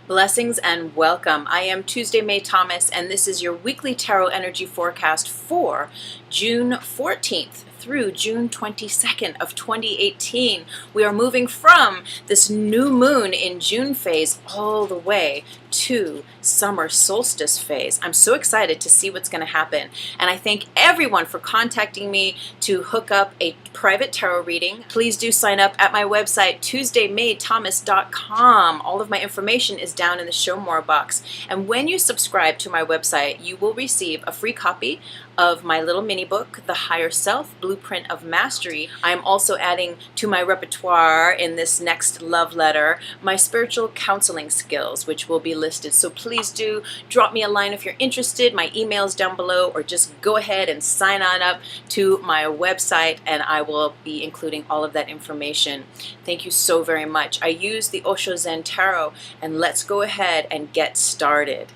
Blessings and welcome. I am Tuesday May Thomas, and this is your weekly tarot energy forecast for June 14th through June 22nd of 2018. We are moving from this new moon in June phase all the way to summer solstice phase. I'm so excited to see what's going to happen, and I thank everyone for contacting me to hook up a private tarot reading. Please do sign up at my website tuesdaymaythomas.com. All of my information is down in the show more box, and when you subscribe to my website you will receive a free copy of my little mini book, The Higher Self, Blueprint of Mastery. I'm also adding to my repertoire in this next love letter my spiritual counseling skills, which will be listed. So please do drop me a line if you're interested. My email's down below, or just go ahead and sign on up to my website and I will be including all of that information. Thank you so very much. I use the Osho Zen Tarot, and let's go ahead and get started.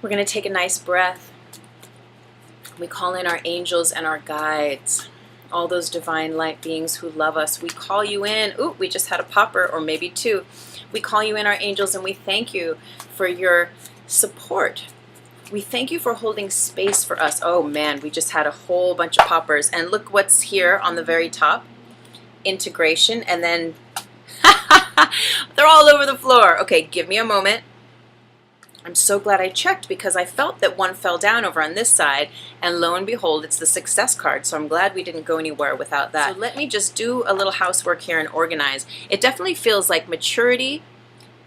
We're going to take a nice breath. We call in our angels and our guides, all those divine light beings who love us. We call you in. Ooh, we just had a popper, or maybe two. We call you in, our angels, and we thank you for your support. We thank you for holding space for us. Oh man, we just had a whole bunch of poppers. And look what's here on the very top. Integration, and then they're all over the floor. Okay, give me a moment. I'm so glad I checked, because I felt that one fell down over on this side, and lo and behold, it's the success card. So I'm glad we didn't go anywhere without that. So let me just do a little housework here and organize. It definitely feels like maturity,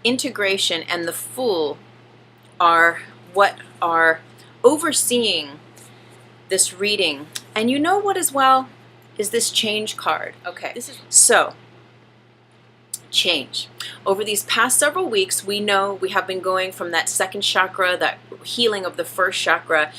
integration, and the Fool are what are overseeing this reading. And you know what as well is this change card. Okay, so change. Over these past several weeks, we know we have been going from that second chakra, that healing of the first chakra,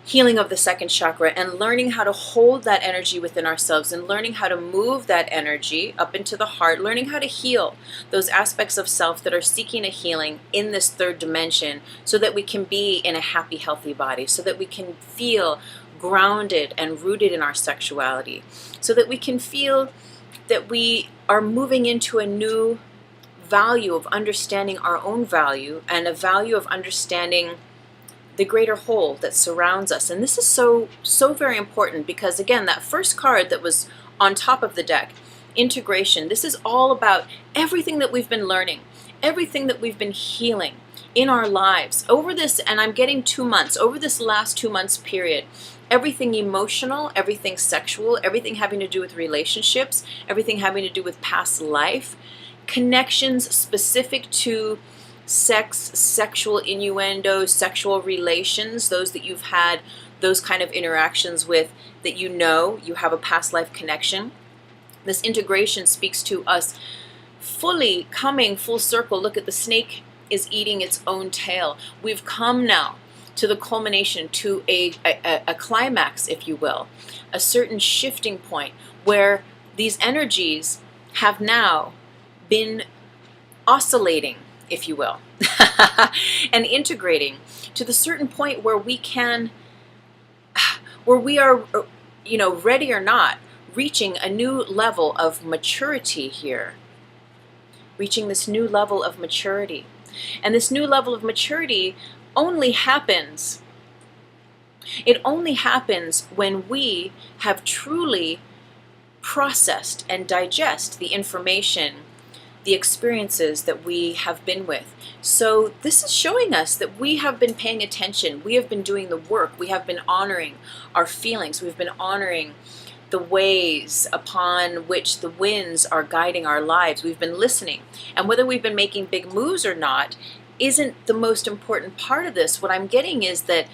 healing of the second chakra, and learning how to hold that energy within ourselves, and learning how to move that energy up into the heart, learning how to heal those aspects of self that are seeking a healing in this third dimension, so that we can be in a happy, healthy body, so that we can feel grounded and rooted in our sexuality, so that we can feel that we are moving into a new value of understanding our own value, and a value of understanding the greater whole that surrounds us. And this is so very important, because again, that first card that was on top of the deck, integration, this is all about everything that we've been learning, everything that we've been healing in our lives over this, and I'm getting 2 months, over this last 2 months period. Everything emotional, everything sexual, everything having to do with relationships, everything having to do with past life, connections specific to sex, sexual innuendo, sexual relations, those that you've had those kind of interactions with, that you know you have a past life connection. This integration speaks to us fully coming full circle. Look at the snake is eating its own tail. We've come now to the culmination, to a climax, if you will, a certain shifting point where these energies have now been oscillating, if you will, and integrating to the certain point where we are, ready or not, reaching a new level of maturity here, reaching this new level of maturity. And this new level of maturity only happens when we have truly processed and digest the information, the experiences that we have been with. So this is showing us that we have been paying attention, we have been doing the work, we have been honoring our feelings, we've been honoring the ways upon which the winds are guiding our lives. We've been listening, and whether we've been making big moves or not isn't the most important part of this. What I'm getting is that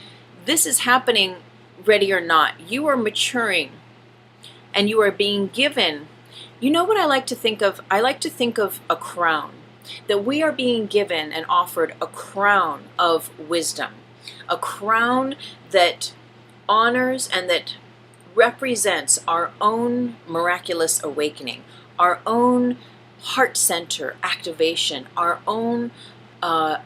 this is happening ready or not. You are maturing, and you are being given, you know what I like to think of? I like to think of a crown, that we are being given and offered a crown of wisdom, a crown that honors and that represents our own miraculous awakening, our own heart center activation, our own the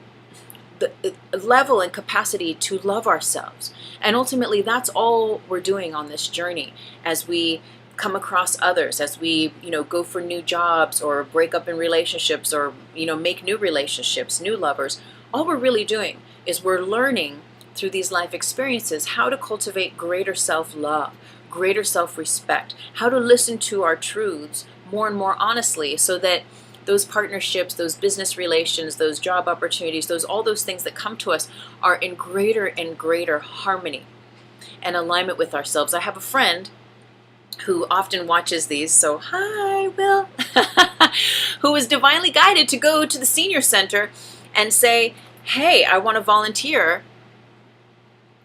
level and capacity to love ourselves. And ultimately, that's all we're doing on this journey as we come across others, as we, go for new jobs or break up in relationships, or, make new relationships, new lovers, all we're really doing is we're learning through these life experiences how to cultivate greater self-love, greater self-respect, how to listen to our truths more and more honestly, so that those partnerships, those business relations, those job opportunities, all those things that come to us are in greater and greater harmony and alignment with ourselves. I have a friend who often watches these, so hi, Will, who was divinely guided to go to the senior center and say, hey, I want to volunteer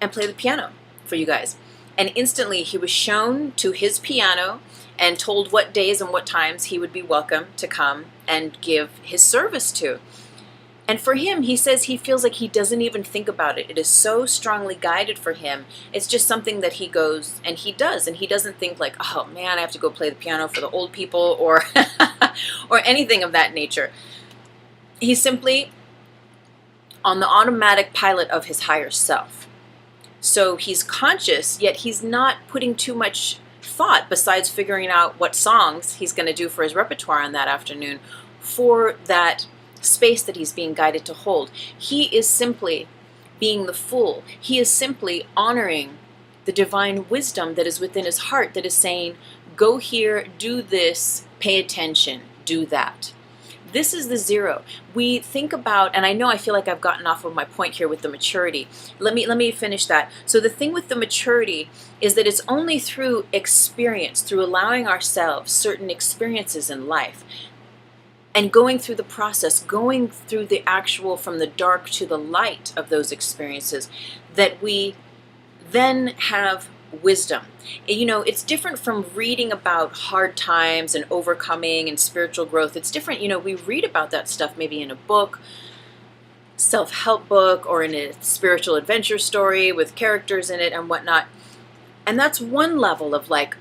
and play the piano for you guys. And instantly he was shown to his piano and told what days and what times he would be welcome to come and give his service to. And for him, he says he feels like he doesn't even think about it. It is so strongly guided for him. It's just something that he goes and he does. And he doesn't think like, oh man, I have to go play the piano for the old people, or or anything of that nature. He's simply on the automatic pilot of his higher self. So he's conscious, yet he's not putting too much thought besides figuring out what songs he's going to do for his repertoire on that afternoon for that space that he's being guided to hold. He is simply being the fool. He is simply honoring the divine wisdom that is within his heart, that is saying, go here, do this, pay attention, do that. This is the zero. We think about, and I feel like I've gotten off of my point here with the maturity. Let me finish that. So the thing with the maturity is that it's only through experience, through allowing ourselves certain experiences in life, and going through the process, going through the actual from the dark to the light of those experiences, that we then have wisdom. It's different from reading about hard times and overcoming and spiritual growth. It's different. We read about that stuff maybe in a book, self-help book, or in a spiritual adventure story with characters in it and whatnot. And that's one level of like,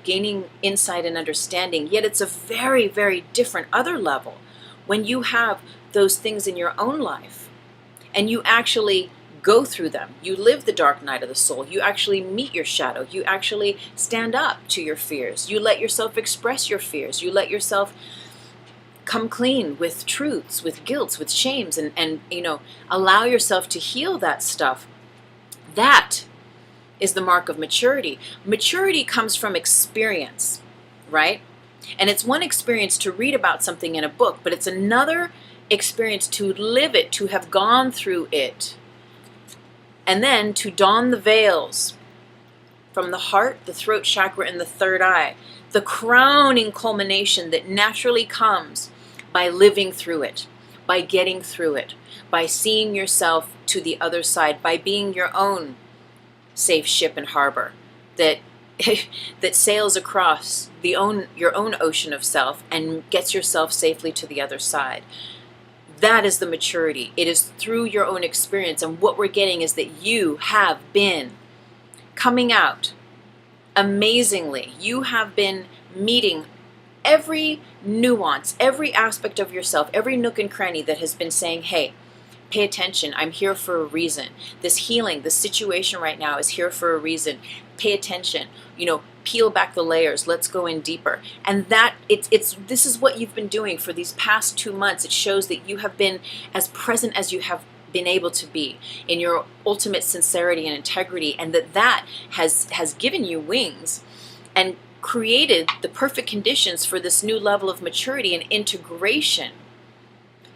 gaining insight and understanding. Yet it's a very, very different other level when you have those things in your own life and you actually go through them. You live the dark night of the soul. You actually meet your shadow. You actually stand up to your fears. You let yourself express your fears. You let yourself come clean with truths, with guilts, with shames, and allow yourself to heal that stuff. That is the mark of maturity. Maturity comes from experience, right? And it's one experience to read about something in a book, but it's another experience to live it, to have gone through it, and then to don the veils from the heart, the throat chakra, and the third eye. The crowning culmination that naturally comes by living through it, by getting through it, by seeing yourself to the other side, by being your own safe ship and harbor that that sails across your own ocean of self and gets yourself safely to the other side. That is the maturity. It is through your own experience, and what we're getting is that you have been coming out amazingly. You have been meeting every nuance, every aspect of yourself, every nook and cranny that has been saying, hey, pay attention. I'm here for a reason. This healing, this situation right now is here for a reason. Pay attention. Peel back the layers. Let's go in deeper. And that this is what you've been doing for these past 2 months. It shows that you have been as present as you have been able to be in your ultimate sincerity and integrity, and that has given you wings and created the perfect conditions for this new level of maturity and integration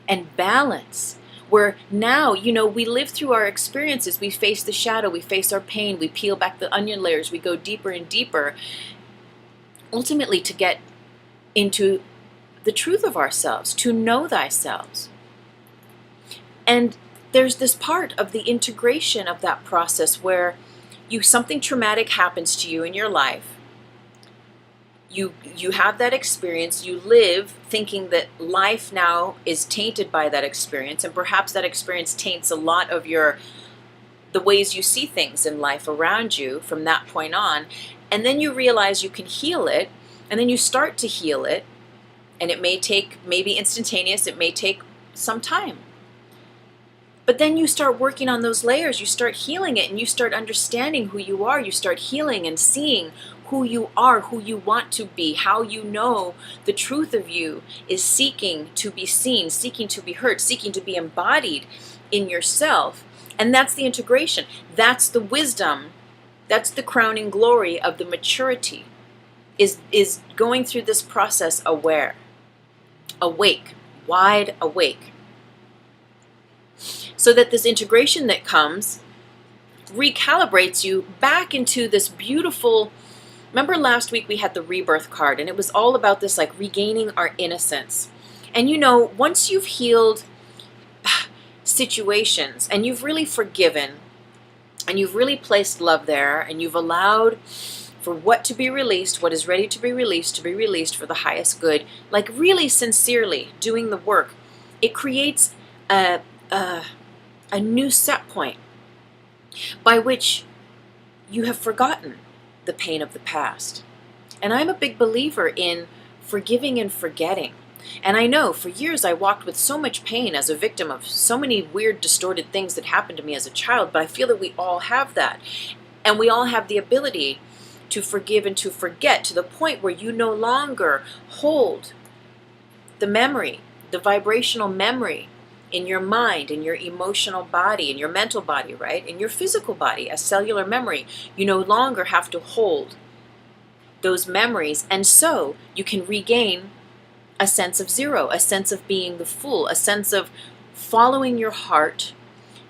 and balance. Where now, we live through our experiences, we face the shadow, we face our pain, we peel back the onion layers, we go deeper and deeper, ultimately to get into the truth of ourselves, to know thyself. And there's this part of the integration of that process where something traumatic happens to you in your life. You have that experience, you live thinking that life now is tainted by that experience, and perhaps that experience taints a lot of the ways you see things in life around you from that point on, and then you realize you can heal it, and then you start to heal it, and it may take, maybe instantaneous, it may take some time. But then you start working on those layers, you start healing it, and you start understanding who you are, you start healing and seeing who you are, who you want to be, how you know the truth of you is seeking to be seen, seeking to be heard, seeking to be embodied in yourself. And that's the integration. That's the wisdom. That's the crowning glory of the maturity, is going through this process aware, awake, wide awake. So that this integration that comes recalibrates you back into this beautiful. Remember last week we had the rebirth card, and it was all about this, like, regaining our innocence. And you know, once you've healed situations and you've really forgiven and you've really placed love there and you've allowed for what to be released, what is ready to be released for the highest good, like really sincerely doing the work, it creates a new set point by which you have forgotten the pain of the past. And I'm a big believer in forgiving and forgetting. And I know for years I walked with so much pain as a victim of so many weird, distorted things that happened to me as a child, but I feel that we all have that. And we all have the ability to forgive and to forget to the point where you no longer hold the memory, the vibrational memory in your mind, in your emotional body, in your mental body, right? In your physical body, a cellular memory. You no longer have to hold those memories, and so you can regain a sense of zero, a sense of being the full, a sense of following your heart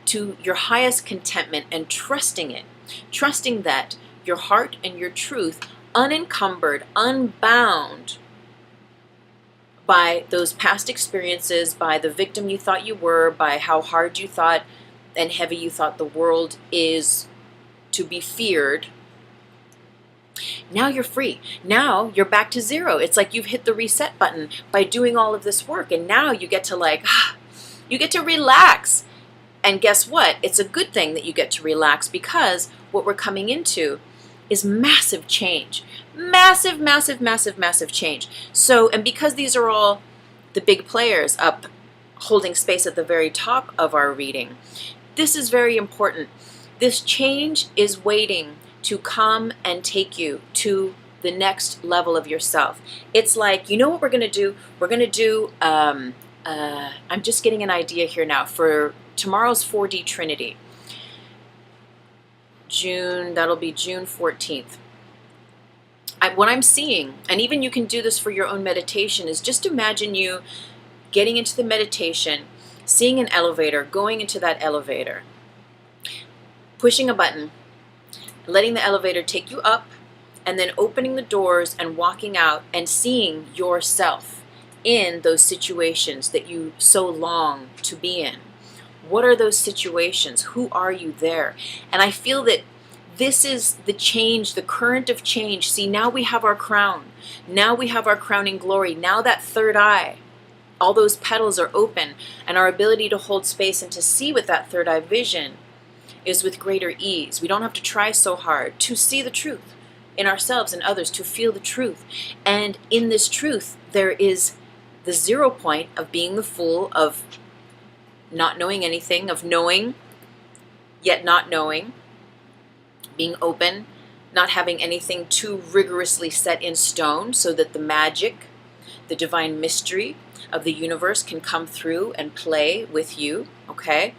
to your highest contentment and trusting it. Trusting that your heart and your truth, unencumbered, unbound by those past experiences, by the victim you thought you were, by how hard you thought and heavy you thought the world is to be feared. Now you're free. Now you're back to zero. It's like you've hit the reset button by doing all of this work. And now you get to you get to relax. And guess what? It's a good thing that you get to relax, because what we're coming into is massive change. Massive, massive, massive, massive change. So, and because these are all the big players up holding space at the very top of our reading, this is very important. This change is waiting to come and take you to the next level of yourself. It's like, you know what we're going to do? We're going to do, I'm just getting an idea here now for tomorrow's 4D Trinity. That'll be June 14th. What I'm seeing, and even you can do this for your own meditation, is just imagine you getting into the meditation, seeing an elevator, going into that elevator, pushing a button, letting the elevator take you up, and then opening the doors and walking out and seeing yourself in those situations that you so long to be in. What are those situations? Who are you there? And I feel that this is the change, the current of change. See, now we have our crown. Now we have our crowning glory. Now that third eye, all those petals are open, and our ability to hold space and to see with that third eye vision is with greater ease. We don't have to try so hard to see the truth in ourselves and others, to feel the truth. And in this truth, there is the 0 point of being the fool, of not knowing anything, of knowing, yet not knowing, being open, not having anything too rigorously set in stone, so that the magic, the divine mystery of the universe can come through and play with you, okay?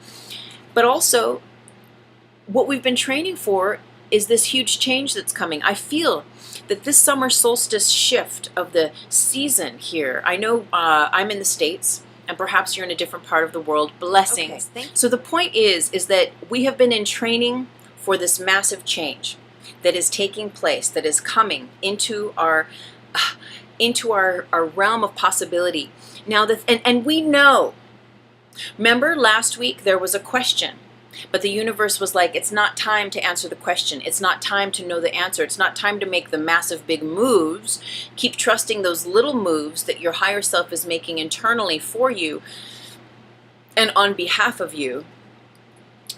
But also, what we've been training for is this huge change that's coming. I feel that this summer solstice shift of the season here, I know I'm in the States, and perhaps you're in a different part of the world. Blessings. Okay, so the point is that we have been in training for this massive change that is taking place, that is coming into our realm of possibility. Now, and we know. Remember last week there was a question, but the universe was like, it's not time to answer the question. It's not time to know the answer. It's not time to make the massive big moves. Keep trusting those little moves that your higher self is making internally for you and on behalf of you.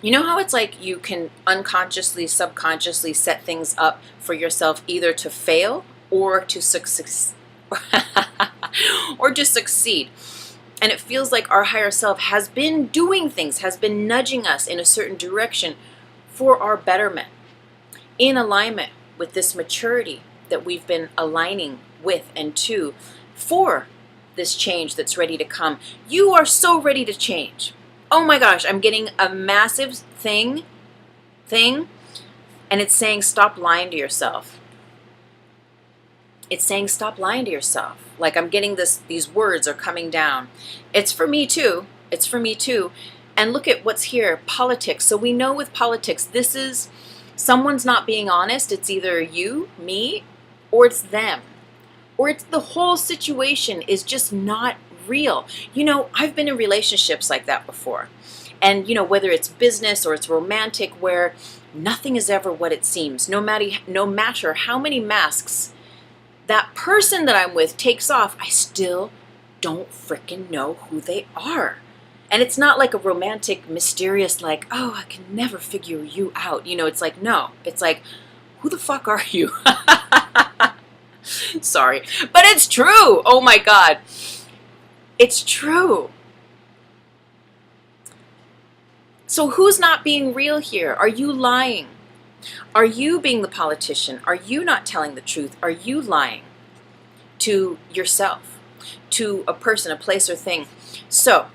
You know how it's like you can unconsciously, subconsciously set things up for yourself either to fail or to succeed. Or to succeed. And it feels like our higher self has been doing things, has been nudging us in a certain direction for our betterment, in alignment with this maturity that we've been aligning with and to for this change that's ready to come. You are so ready to change. Oh my gosh, I'm getting a massive thing, and it's saying stop lying to yourself. It's saying stop lying to yourself. Like I'm getting these words are coming down. It's for me too. It's for me too. And look at what's here, politics. So we know with politics, this is someone's not being honest. It's either you, me, or it's them. Or it's the whole situation is just not real. You know, I've been in relationships like that before. And, you know, whether it's business or it's romantic, where nothing is ever what it seems. No matter how many masks that person that I'm with takes off, I still don't frickin' know who they are. And it's not like a romantic, mysterious, like, oh, I can never figure you out. You know, it's like, no. It's like, who the fuck are you? Sorry. But it's true. Oh my God. It's true. So who's not being real here? Are you lying? Are you being the politician? Are you not telling the truth? Are you lying to yourself, to a person, a place, or thing? So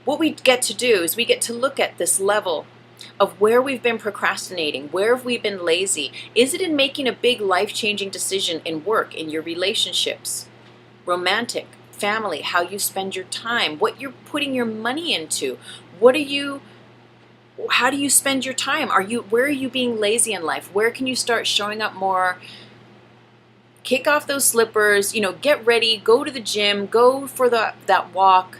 what we get to do is we get to look at this level of where we've been procrastinating, where have we been lazy? Is it in making a big life-changing decision in work, in your relationships, romantic, family, how you spend your time, what you're putting your money into? How do you spend your time? Where are you being lazy in life? Where can you start showing up more? Kick off those slippers, you know, get ready, go to the gym, go for that walk,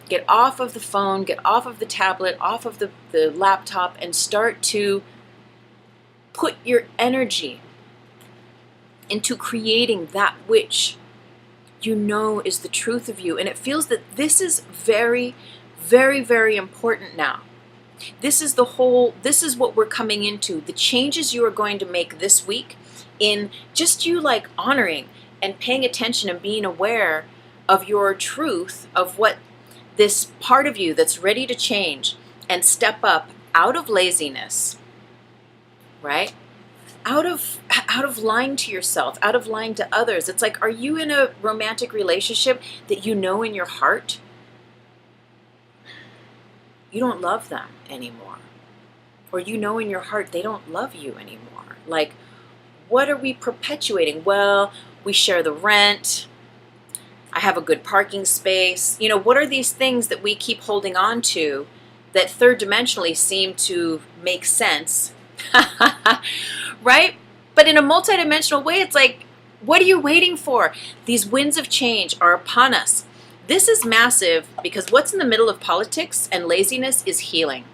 get off of the phone, get off of the tablet, off of the laptop, and start to put your energy into creating that which you know is the truth of you. And it feels that this is very, very, very important now. This is what we're coming into. The changes you are going to make this week in just you like honoring and paying attention and being aware of your truth, of what this part of you that's ready to change and step up out of laziness, right? Out of lying to yourself, out of lying to others. It's like, are you in a romantic relationship that you know in your heart you don't love them anymore? Or you know in your heart they don't love you anymore? Like, what are we perpetuating? Well, we share the rent. I have a good parking space. You know, what are these things that we keep holding on to that third dimensionally seem to make sense? Right? But in a multidimensional way, it's like, what are you waiting for? These winds of change are upon us. This is massive because what's in the middle of politics and laziness is healing.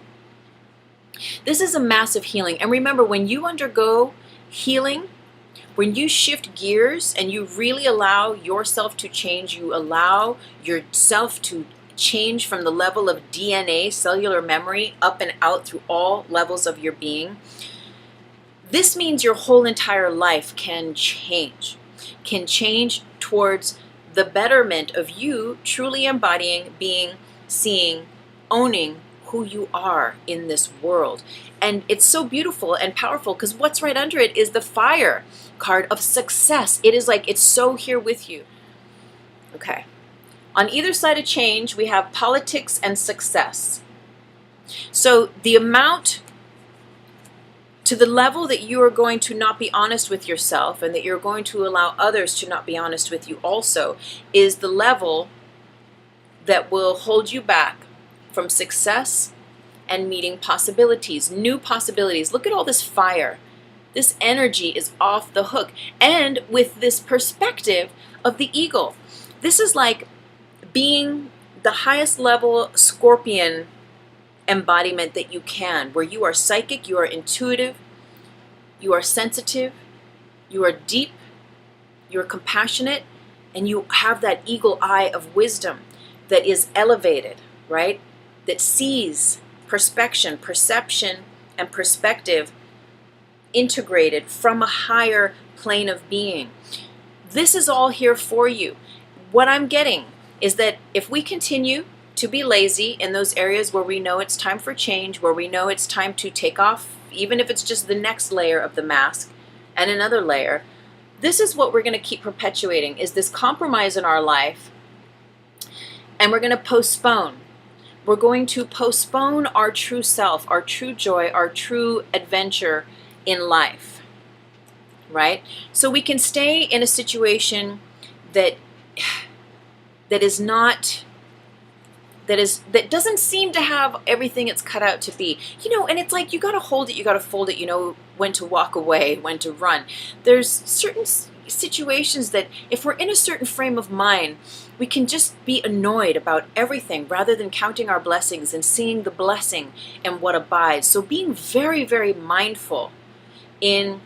This is a massive healing. And remember, when you undergo healing, when you shift gears and you really allow yourself to change, you allow yourself to change from the level of DNA, cellular memory, up and out through all levels of your being, this means your whole entire life can change towards the betterment of you truly embodying, being, seeing, owning who you are in this world. And it's so beautiful and powerful because what's right under it is the fire card of success. It is like it's so here with you. Okay. On either side of change, we have politics and success. So the amount to the level that you are going to not be honest with yourself and that you're going to allow others to not be honest with you also is the level that will hold you back from success and meeting possibilities, new possibilities. Look at all this fire. This energy is off the hook. And with this perspective of the eagle, this is like being the highest level scorpion embodiment that you can, where you are psychic, you are intuitive, you are sensitive, you are deep, you are compassionate, and you have that eagle eye of wisdom that is elevated, right? That sees perception, and perspective integrated from a higher plane of being. This is all here for you. What I'm getting is that if we continue to be lazy in those areas where we know it's time for change, where we know it's time to take off, even if it's just the next layer of the mask and another layer, this is what we're going to keep perpetuating, is this compromise in our life, and we're going to postpone. We're going to postpone our true self, our true joy, our true adventure in life, right? So we can stay in a situation that is not, that doesn't seem to have everything it's cut out to be. And it's like, you got to hold it, you got to fold it, when to walk away, when to run. There's certain situations that if we're in a certain frame of mind, we can just be annoyed about everything rather than counting our blessings and seeing the blessing and what abides. So being very, very mindful in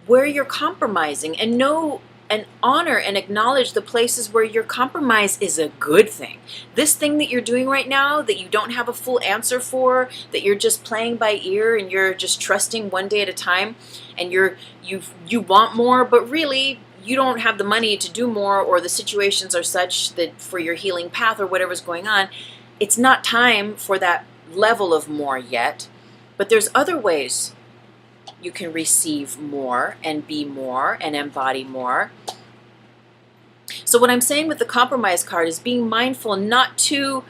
where you're compromising, and know and honor and acknowledge the places where your compromise is a good thing. This thing that you're doing right now that you don't have a full answer for, that you're just playing by ear and you're just trusting one day at a time, and you want more, but really you don't have the money to do more, or the situations are such that for your healing path or whatever's going on, it's not time for that level of more yet. But there's other ways you can receive more and be more and embody more. So what I'm saying with the compromise card is being mindful not to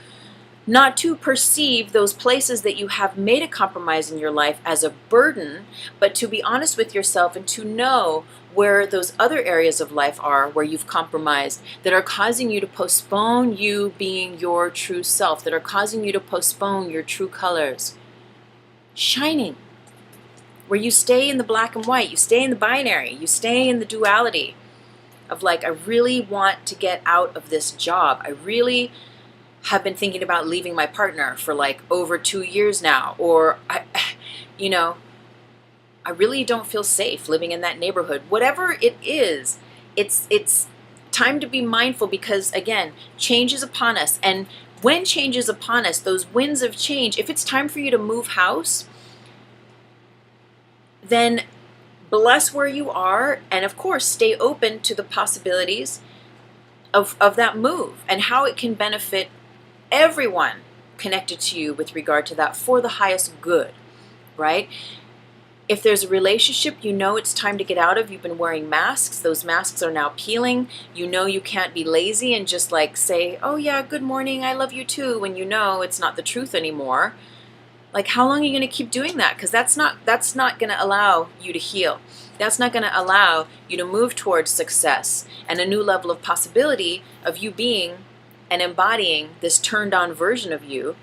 perceive those places that you have made a compromise in your life as a burden, but to be honest with yourself and to know where those other areas of life are where you've compromised, that are causing you to postpone you being your true self, that are causing you to postpone your true colors shining. Where you stay in the black and white, you stay in the binary, you stay in the duality of like, I really want to get out of this job. I really have been thinking about leaving my partner for like over 2 years now. Or, I really don't feel safe living in that neighborhood. Whatever it is, it's time to be mindful, because again, change is upon us. And when change is upon us, those winds of change, if it's time for you to move house, then bless where you are, and of course stay open to the possibilities of that move and how it can benefit everyone connected to you with regard to that, for the highest good, right? If there's a relationship it's time to get out of, you've been wearing masks, those masks are now peeling, you can't be lazy and just like say, oh yeah, good morning, I love you too, when it's not the truth anymore. Like, how long are you going to keep doing that? Because that's not going to allow you to heal. That's not going to allow you to move towards success and a new level of possibility of you being and embodying this turned on version of you.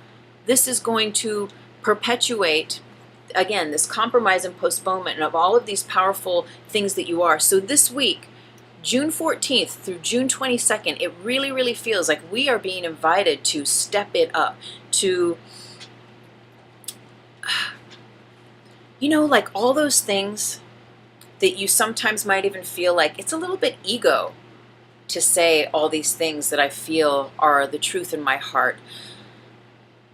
This is going to perpetuate, again, this compromise and postponement of all of these powerful things that you are. So this week, June 14th through June 22nd, it really, really feels like we are being invited to step it up, to like all those things that you sometimes might even feel like it's a little bit ego to say all these things that I feel are the truth in my heart.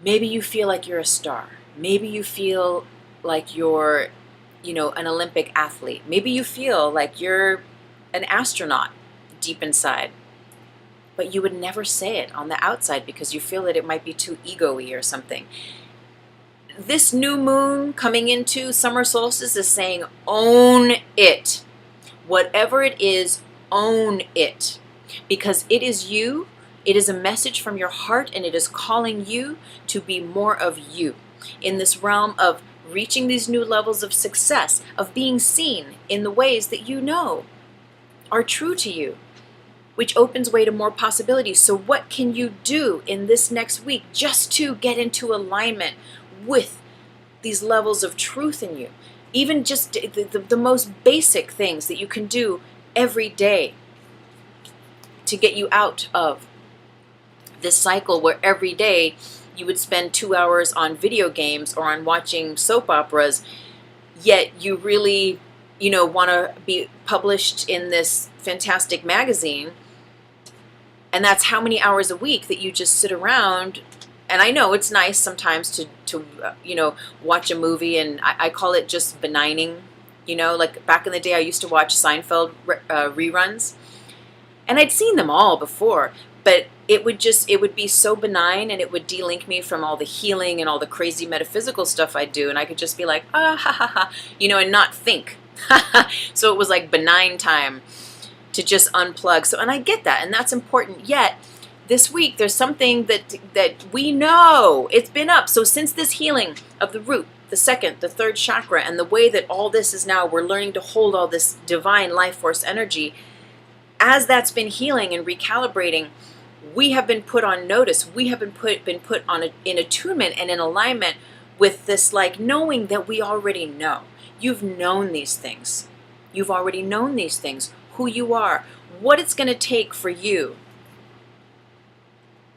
Maybe you feel like you're a star. Maybe you feel like you're, an Olympic athlete. Maybe you feel like you're an astronaut deep inside. But you would never say it on the outside because you feel that it might be too ego-y or something. This new moon coming into summer solstice is saying, own it. Whatever it is, own it. Because it is you, it is a message from your heart, and it is calling you to be more of you in this realm of reaching these new levels of success, of being seen in the ways that are true to you, which opens way to more possibilities. So what can you do in this next week just to get into alignment with these levels of truth in you? Even just the most basic things that you can do every day to get you out of this cycle where every day you would spend 2 hours on video games or on watching soap operas, yet you really, want to be published in this fantastic magazine, and that's how many hours a week that you just sit around. And I know it's nice sometimes to watch a movie, and I call it just benigning. Like back in the day, I used to watch Seinfeld reruns, and I'd seen them all before, but it would be so benign, and it would de-link me from all the healing and all the crazy metaphysical stuff I do, and I could just be like, ah, ha, ha, ha, and not think. So it was like benign time to just unplug. So, and I get that, and that's important. Yet this week there's something that we know it's been up. So since this healing of the root, the second, the third chakra, and the way that all this is now, we're learning to hold all this divine life force energy. As that's been healing and recalibrating, we have been put on notice. We have been put on in attunement and in alignment with this, like, knowing that we already know. You've known these things. You've already known these things. Who you are, what it's going to take for you.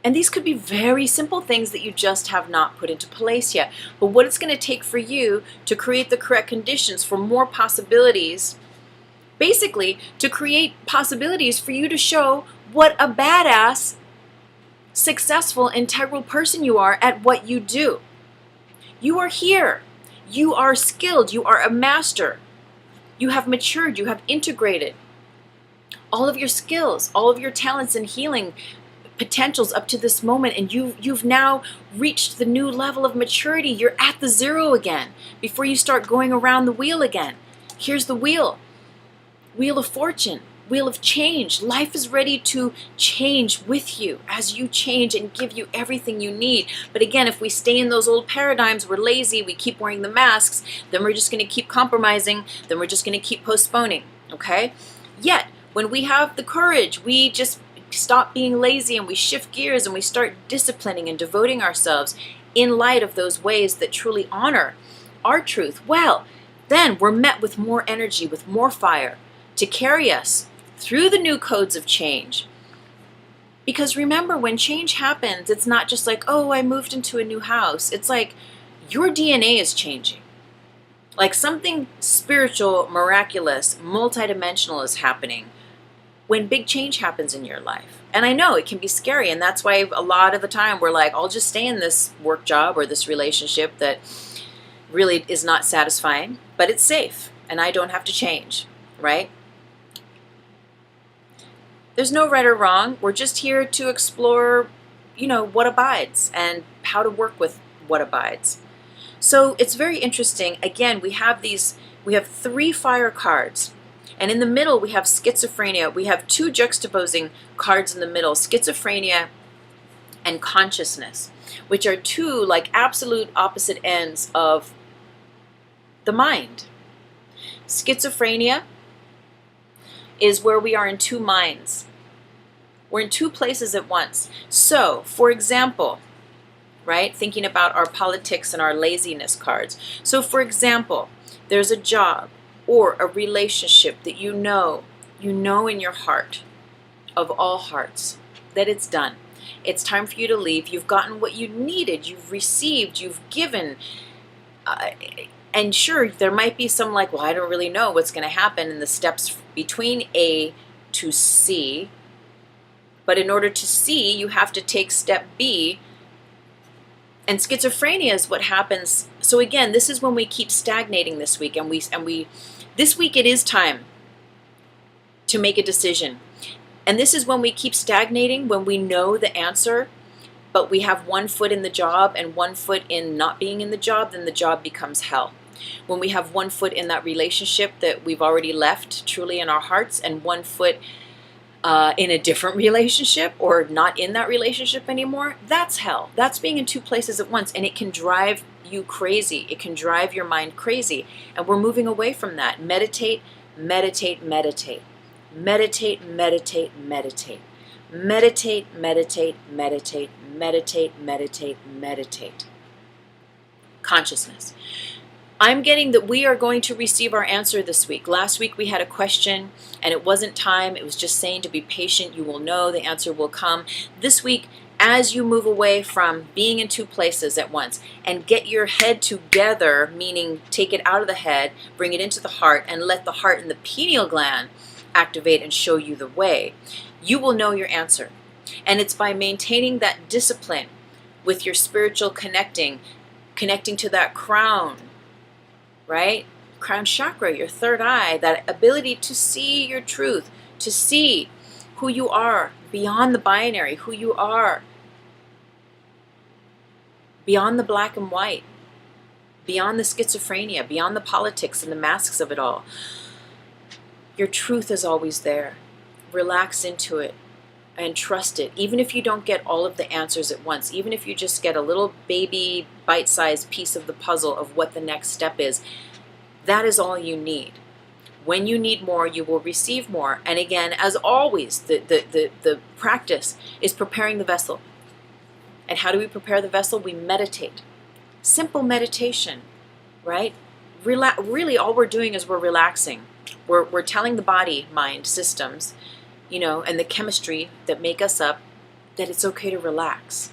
And these could be very simple things that you just have not put into place yet. But what it's going to take for you to create the correct conditions for more possibilities, basically to create possibilities for you to show what a badass, successful, integral person you are at what you do. You are here. You are skilled. You are a master. You have matured. You have integrated all of your skills, all of your talents and healing potentials up to this moment, and you've now reached the new level of maturity. You're at the zero again before you start going around the wheel again. Here's the wheel of fortune, wheel of change. Life is ready to change with you as you change and give you everything you need. But again, if we stay in those old paradigms, we're lazy, we keep wearing the masks, then we're just going to keep compromising, then we're just going to keep postponing, okay? Yet, when we have the courage, we just stop being lazy and we shift gears and we start disciplining and devoting ourselves in light of those ways that truly honor our truth. Well, then we're met with more energy, with more fire to carry us through the new codes of change. Because remember, when change happens, it's not just like, oh, I moved into a new house. It's like your DNA is changing. Like something spiritual, miraculous, multidimensional is happening when big change happens in your life. And I know it can be scary, and that's why a lot of the time we're like, I'll just stay in this work job or this relationship that really is not satisfying, but it's safe and I don't have to change, right? There's no right or wrong. We're just here to explore, what abides and how to work with what abides. So it's very interesting. Again, we have 3 fire cards. And in the middle, we have schizophrenia. We have 2 juxtaposing cards in the middle, schizophrenia and consciousness, which are 2 like absolute opposite ends of the mind. Schizophrenia is where we are in 2 minds. We're in 2 places at once. So, for example, right, thinking about our politics and our laziness cards. So, for example, there's a job or a relationship that you know in your heart, of all hearts, that it's done. It's time for you to leave. You've gotten what you needed. You've received. You've given. And sure, there might be some like, well, I don't really know what's going to happen in the steps between A to C. But in order to C, you have to take step B. And schizophrenia is what happens. So again, this is when we keep stagnating this week, and this week it is time to make a decision. And this is when we keep stagnating, when we know the answer, but we have 1 foot in the job and 1 foot in not being in the job, then the job becomes hell. When we have 1 foot in that relationship that we've already left truly in our hearts, and 1 foot in a different relationship or not in that relationship anymore, that's hell. That's being in 2 places at once, and it can drive you crazy. It can drive your mind crazy, and we're moving away from that. Meditate, meditate, meditate. Meditate, meditate, meditate. Meditate, meditate, meditate, meditate, meditate, meditate. Consciousness. I'm getting that we are going to receive our answer this week. Last week we had a question and it wasn't time. It was just saying to be patient. You will know the answer will come. This week, as you move away from being in 2 places at once and get your head together, meaning take it out of the head, bring it into the heart, and let the heart and the pineal gland activate and show you the way, you will know your answer. And it's by maintaining that discipline with your spiritual connecting to that crown, right? Crown chakra, your third eye, that ability to see your truth, to see who you are beyond the binary, who you are beyond the black and white, beyond the schizophrenia, beyond the politics and the masks of it all. Your truth is always there. Relax into it and trust it. Even if you don't get all of the answers at once, even if you just get a little baby bite-sized piece of the puzzle of what the next step is, that is all you need. When you need more, you will receive more. And again, as always, the practice is preparing the vessel. And how do we prepare the vessel? We meditate. Simple meditation, right? Really, all we're doing is we're relaxing. We're telling the body, mind, systems, and the chemistry that make us up that it's okay to relax.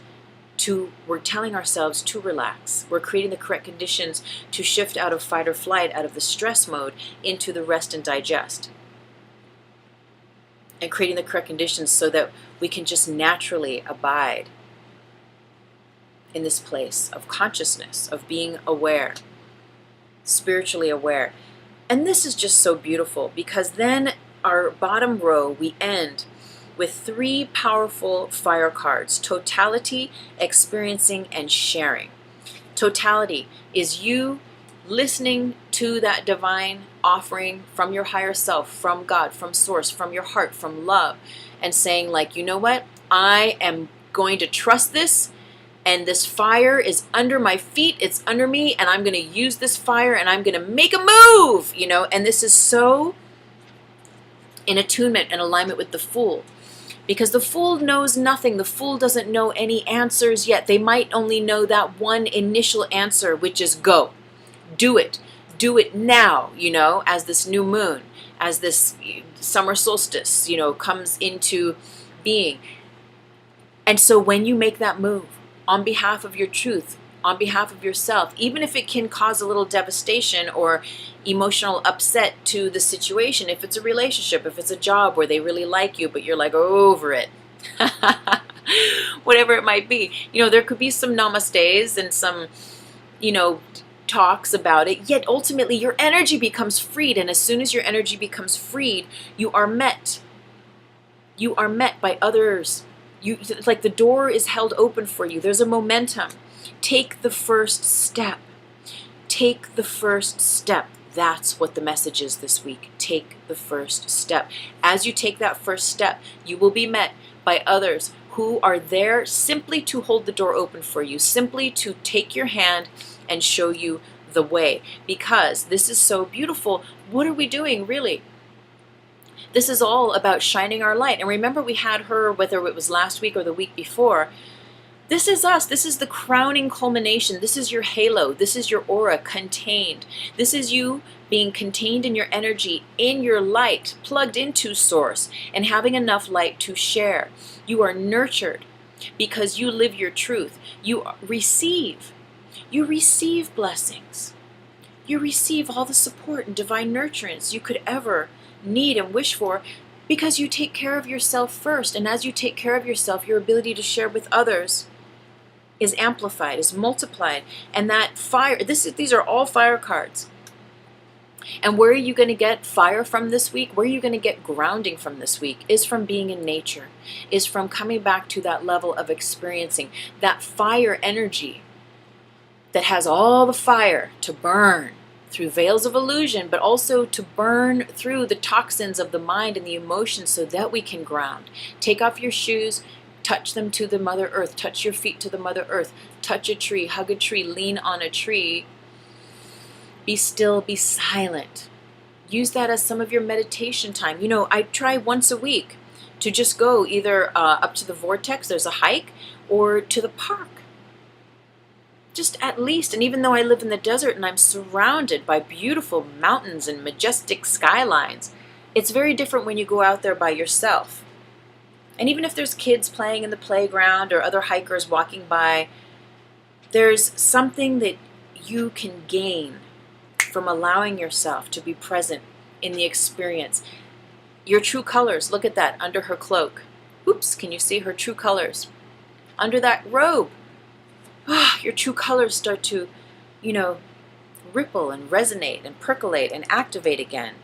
We're telling ourselves to relax. We're creating the correct conditions to shift out of fight or flight, out of the stress mode, into the rest and digest. And creating the correct conditions so that we can just naturally abide in this place of consciousness, of being aware, spiritually aware. And this is just so beautiful, because then our bottom row, we end with 3 powerful fire cards: totality, experiencing, and sharing. Totality is you listening to that divine offering from your higher self, from God, from source, from your heart, from love, and saying, like, you know what? I am going to trust this, and this fire is under my feet, it's under me, and I'm going to use this fire, and I'm going to make a move, and this is so in attunement and alignment with the Fool. Because the Fool knows nothing. The Fool doesn't know any answers yet. They might only know that one initial answer, which is go. Do it. Do it now, as this new moon, as this summer solstice, comes into being. And so when you make that move on behalf of your truth, on behalf of yourself, even if it can cause a little devastation or emotional upset to the situation, if it's a relationship, if it's a job where they really like you, but you're like over it, whatever it might be, there could be some namastes and some, talks about it, yet ultimately your energy becomes freed. And as soon as your energy becomes freed, you are met by others. Like the door is held open for you. There's a momentum. Take the first step. Take the first step. That's what the message is this week. Take the first step. As you take that first step, you will be met by others who are there simply to hold the door open for you, simply to take your hand and show you the way. Because this is so beautiful. What are we doing, really? This is all about shining our light. And remember, we had her, whether it was last week or the week before. This is us. This is the crowning culmination. This is your halo. This is your aura contained. This is you being contained in your energy, in your light, plugged into source, and having enough light to share. You are nurtured because you live your truth. You receive. You receive blessings. You receive all the support and divine nurturance you could ever need and wish for, because you take care of yourself first. And as you take care of yourself, your ability to share with others is amplified, is multiplied. And that fire, these are all fire cards. And where are you going to get fire from this week? Where are you going to get grounding from this week? Is from being in nature, is from coming back to that level of experiencing that fire energy that has all the fire to burn through veils of illusion, but also to burn through the toxins of the mind and the emotions so that we can ground. Take off your shoes, touch them to the Mother Earth, touch your feet to the Mother Earth, touch a tree, hug a tree, lean on a tree. Be still, be silent. Use that as some of your meditation time. I try once a week to just go either up to the vortex, there's a hike, or to the park. Just at least, and even though I live in the desert and I'm surrounded by beautiful mountains and majestic skylines, it's very different when you go out there by yourself. And even if there's kids playing in the playground or other hikers walking by, there's something that you can gain from allowing yourself to be present in the experience. Your true colors, look at that, under her cloak. Oops, can you see her true colors? Under that robe. Your true colors start to, ripple and resonate and percolate and activate again.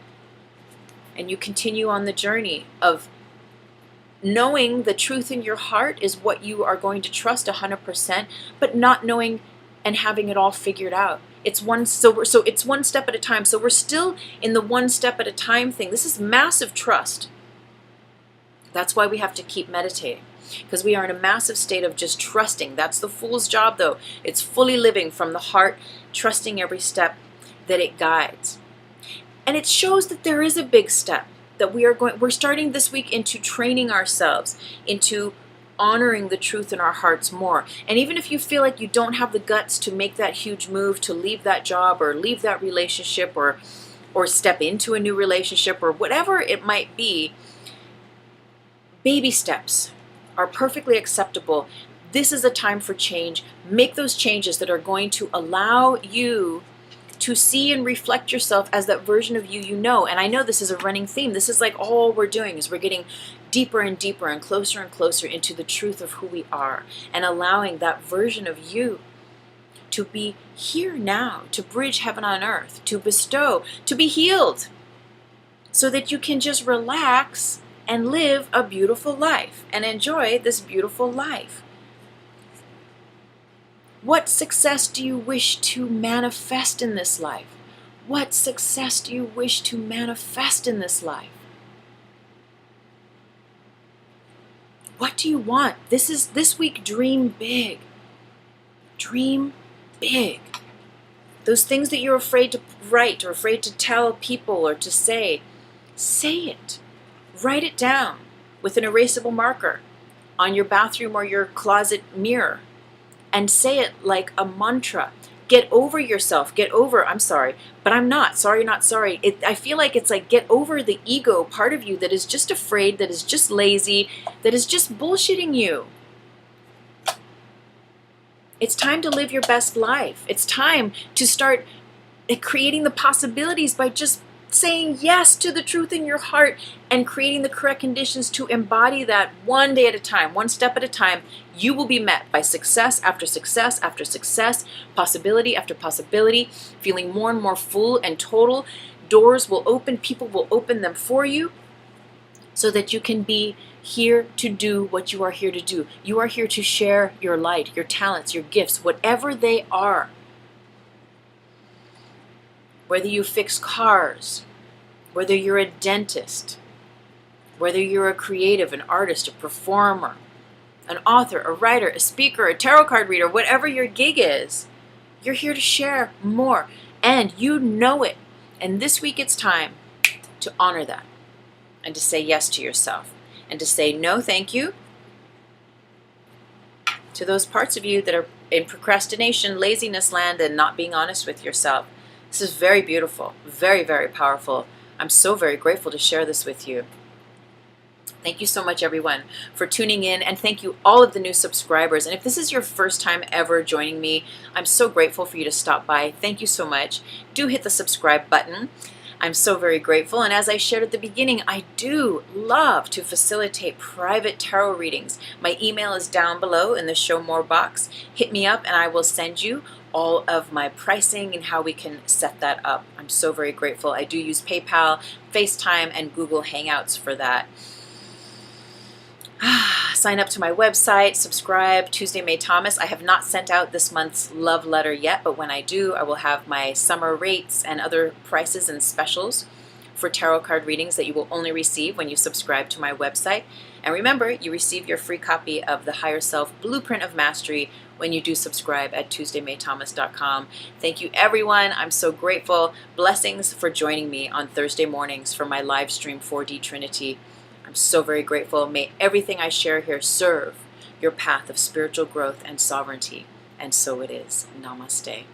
And you continue on the journey of knowing the truth in your heart is what you are going to trust 100%, but not knowing and having it all figured out. So it's one step at a time. So we're still in the one step at a time thing. This is massive trust. That's why we have to keep meditating, because we are in a massive state of just trusting.'s the fool's job, though. It's fully living from the heart, trusting every step that it guides. And it shows that there is a big step that we're starting this week into training ourselves, into honoring the truth in our hearts more. And even if you feel like you don't have the guts to make that huge move, to leave that job or leave that relationship or step into a new relationship or whatever it might be, baby steps are perfectly acceptable. This is a time for change. Make those changes that are going to allow you to see and reflect yourself as that version of you you know. And I know this is a running theme. This is like all we're doing is we're getting deeper and deeper and closer into the truth of who we are, and allowing that version of you to be here now, to bridge heaven on earth, to bestow, to be healed, so that you can just relax and live a beautiful life and enjoy this beautiful life. What success do you wish to manifest in this life? What success do you wish to manifest in this life? What do you want? This week, dream big. Dream big. Those things that you're afraid to write or afraid to tell people or to say it. Write it down with an erasable marker on your bathroom or your closet mirror, and say it like a mantra. Get over yourself. I'm sorry, but I'm not. Sorry, not sorry. I feel like it's like get over the ego part of you that is just afraid, that is just lazy, that is just bullshitting you. It's time to live your best life. It's time to start creating the possibilities by just saying yes to the truth in your heart and creating the correct conditions to embody that one day at a time, one step at a time. You will be met by success after success after success, possibility after possibility, feeling more and more full and total. Doors will open, people will open them for you, so that you can be here to do what you are here to do. You are here to share your light, your talents, your gifts, whatever they are. Whether you fix cars, whether you're a dentist, whether you're a creative, an artist, a performer, an author, a writer, a speaker, a tarot card reader, whatever your gig is, you're here to share more. And you know it. And this week it's time to honor that and to say yes to yourself and to say no thank you to those parts of you that are in procrastination, laziness land, and not being honest with yourself. This is very beautiful, very, very powerful. I'm so very grateful to share this with you. Thank you so much, everyone, for tuning in, and thank you all of the new subscribers. And if this is your first time ever joining me, I'm so grateful for you to stop by. Thank you so much. Do hit the subscribe button. I'm so very grateful. And as I shared at the beginning, I do love to facilitate private tarot readings. My email is down below in the Show More box. Hit me up and I will send you all of my pricing and how we can set that up. I'm so very grateful. I do use PayPal, FaceTime, and Google Hangouts for that. Sign up to my website, subscribe, Tuesday May Thomas. I have not sent out this month's love letter yet, but when I do, I will have my summer rates and other prices and specials for tarot card readings that you will only receive when you subscribe to my website. And remember, you receive your free copy of the Higher Self Blueprint of Mastery when you do subscribe at TuesdayMayThomas.com. Thank you, everyone. I'm so grateful. Blessings for joining me on Thursday mornings for my live stream 4D Trinity. I'm so very grateful. May everything I share here serve your path of spiritual growth and sovereignty. And so it is. Namaste.